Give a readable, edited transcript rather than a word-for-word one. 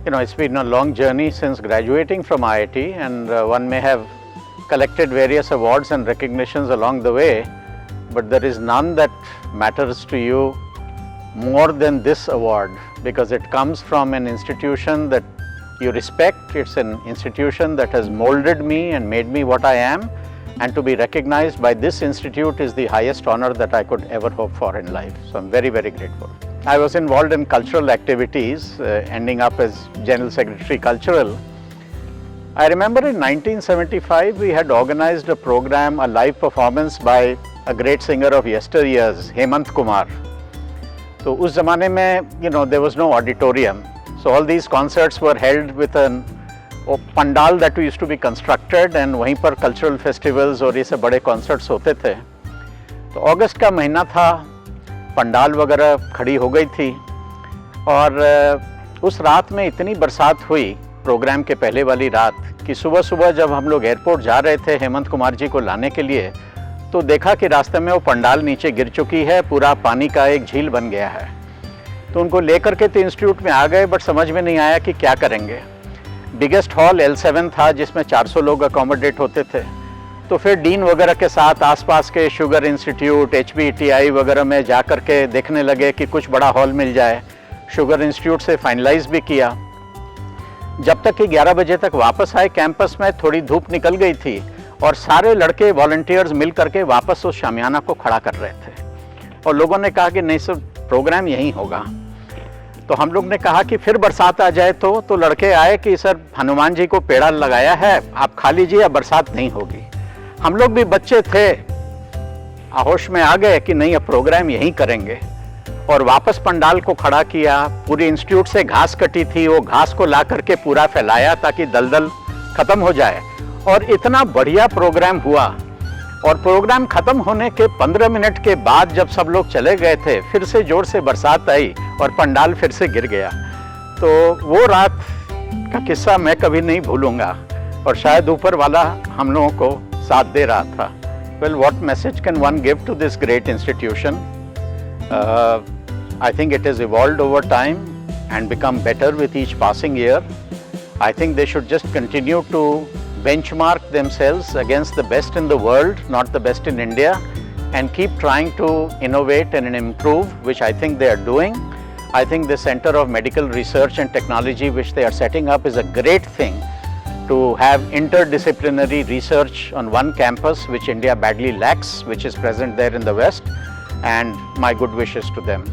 It's been a long journey since graduating from IIT, and one may have collected various awards and recognitions along the way, but there is none that matters to you more than this award, because it comes from an institution that you respect. It's an institution that has molded me and made me what I am, and to be recognized by this institute is the highest honor that I could ever hope for in life. So I'm very, very grateful. I was involved in cultural activities, ending up as General Secretary Cultural. I remember in 1975 we had organized a program, a live performance by a great singer of yesteryears, Hemant Kumar. So उस ज़माने में there was no auditorium, so all these concerts were held with a pandal that used to be constructed, and वहीं पर cultural festivals और ये सब बड़े concerts होते थे. तो अगस्त का महीना था, पंडाल वगैरह खड़ी हो गई थी, और उस रात में इतनी बरसात हुई प्रोग्राम के पहले वाली रात कि सुबह सुबह जब हम लोग एयरपोर्ट जा रहे थे हेमंत कुमार जी को लाने के लिए, तो देखा कि रास्ते में वो पंडाल नीचे गिर चुकी है, पूरा पानी का एक झील बन गया है. तो उनको लेकर के तो इंस्टीट्यूट में आ गए, बट समझ में नहीं आया कि क्या करेंगे. बिगेस्ट हॉल L7 था जिसमें 400 लोग अकोमोडेट होते थे. तो फिर डीन वगैरह के साथ आसपास के शुगर इंस्टीट्यूट, HBTI वगैरह में जा कर के देखने लगे कि कुछ बड़ा हॉल मिल जाए. शुगर इंस्टीट्यूट से फाइनलाइज भी किया. जब तक कि 11 बजे तक वापस आए कैंपस में, थोड़ी धूप निकल गई थी और सारे लड़के वॉलंटियर्स मिल करके वापस उस शामियाना को खड़ा कर रहे थे. और लोगों ने कहा कि नहीं सर, प्रोग्राम यहीं होगा. तो हम लोग ने कहा कि फिर बरसात आ जाए तो लड़के आए कि सर हनुमान जी को पेड़ा लगाया है, आप खा लीजिए, अब बरसात नहीं होगी. हम लोग भी बच्चे थे, होश में आ गए कि नहीं अब प्रोग्राम यहीं करेंगे, और वापस पंडाल को खड़ा किया. पूरी इंस्टीट्यूट से घास कटी थी, वो घास को ला करके पूरा फैलाया ताकि दलदल खत्म हो जाए, और इतना बढ़िया प्रोग्राम हुआ. और प्रोग्राम खत्म होने के 15 मिनट के बाद जब सब लोग चले गए थे, फिर से जोर से बरसात आई और पंडाल फिर से गिर गया. तो वो रात का किस्सा मैं कभी नहीं भूलूंगा, और शायद ऊपर वाला हम लोगों को साथ दे रहा था. Well, what message can one give to this great institution? I think it has evolved over time and become better with each passing year. I think they should just continue to benchmark themselves against the best in the world, not the best in India, and keep trying to innovate and improve, which I think they are doing. I think the Center of Medical Research and Technology which they are setting up is a great thing, to have interdisciplinary research on one campus, which India badly lacks, which is present there in the West, and my good wishes to them.